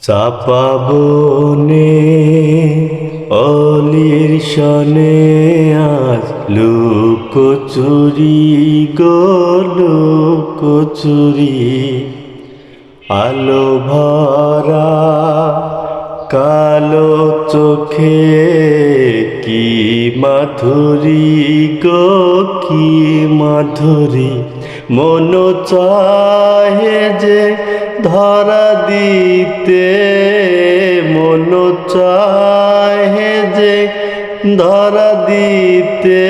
চাপা বনে অলির শনে আজ লুকোচুরি গো লুকোচুরি আলো ভরা কালো চোখে কি মাধুরী গো কি মাধুরী মন চাহে যে ধরা দিতে মন চাহে যে ধরা দিতে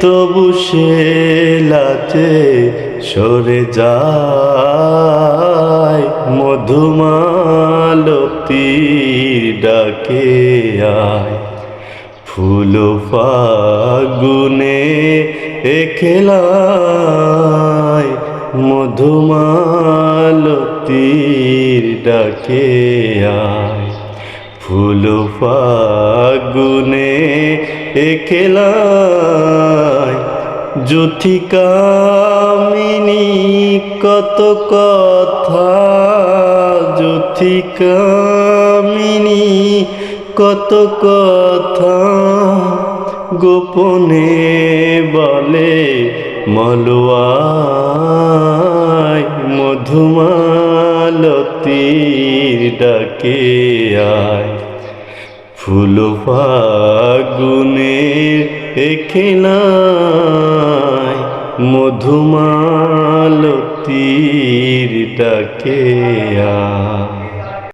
তবু সে লাচে সরে যায় মধুমালতীর ডাকে আয় ফুল ফাগুনে খেলায় মধুমালতীর ডাকে আয় ফুল ফাগুনে খেলায় জ্যোতিকামিনী কত কথা জ্যোতিকামিনী কত কথা গোপনে বলে মলোয়ায় মধুমালতীর ডাকে আয় ফুল ফাগুনের খেলায় মধুমালতীর ডাকে আয়।